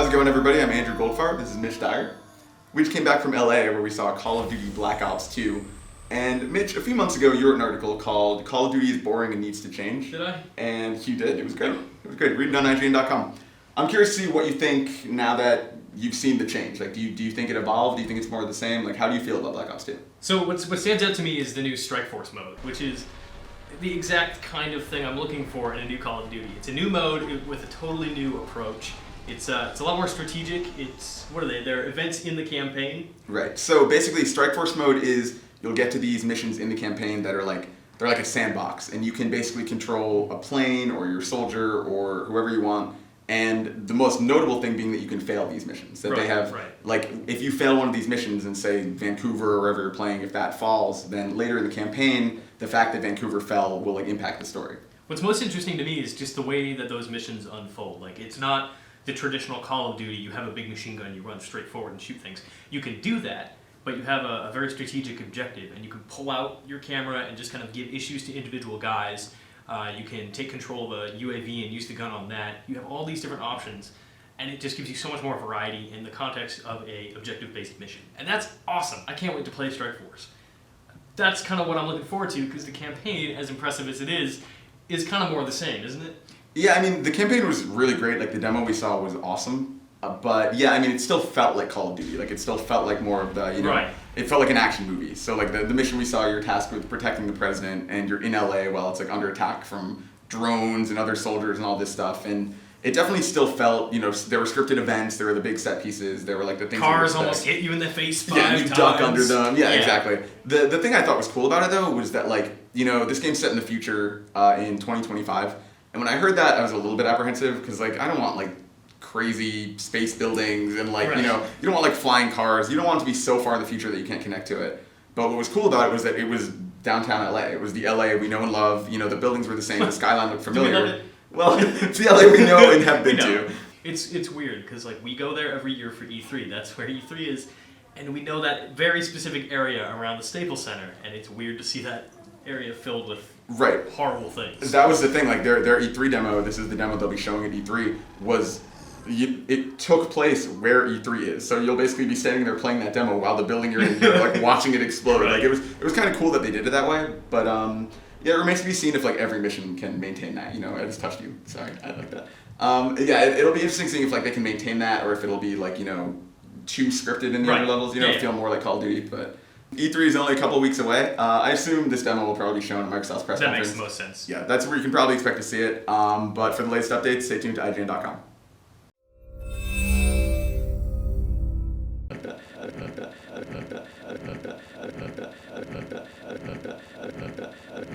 How's it going, everybody? I'm Andrew Goldfarb. This is Mitch Dyer. We just came back from LA where we saw Call of Duty Black Ops 2. And Mitch, a few months ago, you wrote an article called Call of Duty is Boring and Needs to Change. Did I? And you did. It was great. It was great. Read it on IGN.com. I'm curious to see what you think now that you've seen the change. Like, do you think it evolved? Do you think it's more of the same? Like, how do you feel about Black Ops 2? So what stands out to me is the new Strike Force mode, which is the exact kind of thing I'm looking for in a new Call of Duty. It's a new mode with a totally new approach. It's a lot more strategic. What are they? They're events in the campaign. Right. So basically, Strike Force mode is you'll get to these missions in the campaign that are they're like a sandbox, and you can basically control a plane or your soldier or whoever you want. And the most notable thing being that you can fail these missions. That they have, like, if you fail one of these missions and say Vancouver or wherever you're playing, if that falls, then later in the campaign, the fact that Vancouver fell will impact the story. What's most interesting to me is just the way that those missions unfold. Like, it's not the traditional Call of Duty, you have a big machine gun, you run straight forward and shoot things. You can do that, but you have a very strategic objective, and you can pull out your camera and just kind of give issues to individual guys. You can take control of a UAV and use the gun on that. You have all these different options, and it just gives you so much more variety in the context of a objective-based mission. And that's awesome. I can't wait to play Strike Force. That's kind of what I'm looking forward to, because the campaign, as impressive as it is kind of more of the same, isn't it? Yeah, I mean, the campaign was really great. Like, the demo we saw was awesome. But yeah, I mean, it still felt like Call of Duty. Like, it still felt like more of the, it felt like an action movie. So like the mission we saw, you're tasked with protecting the president, and you're in LA while it's like under attack from drones and other soldiers and all this stuff. And it definitely still felt, there were scripted events, there were the big set pieces, there were like the things. Cars almost hit you in the face 5 times. Yeah, you duck under them. Yeah, exactly. The thing I thought was cool about it though was that, like, this game's set in the future in 2025. And when I heard that, I was a little bit apprehensive because, like, I don't want like crazy space buildings and like, you don't want like flying cars. You don't want it to be so far in the future that you can't connect to it. But what was cool about it was that it was downtown LA. It was the LA we know and love. The buildings were the same. The skyline looked familiar. Do we love it? Well, it's the LA we know and have been to. It's weird because, like, we go there every year for E3. That's where E3 is. And we know that very specific area around the Staples Center. And it's weird to see that area filled with horrible things. That was the thing. Like, their E3 demo, this is the demo they'll be showing at E3, it took place where E3 is. So you'll basically be standing there playing that demo while the building you're in, you're like watching it explode. Like, it was kind of cool that they did it that way. But yeah, it remains to be seen if like every mission can maintain that. I just touched you. Sorry, I like that. Yeah, it'll be interesting seeing if like they can maintain that, or if it'll be like too scripted in the other levels. Feel more like Call of Duty. But E3 is only a couple weeks away. I assume this demo will probably be shown at Microsoft's press conference. That makes the most sense. Yeah, that's where you can probably expect to see it. But for the latest updates, stay tuned to IGN.com. I like that.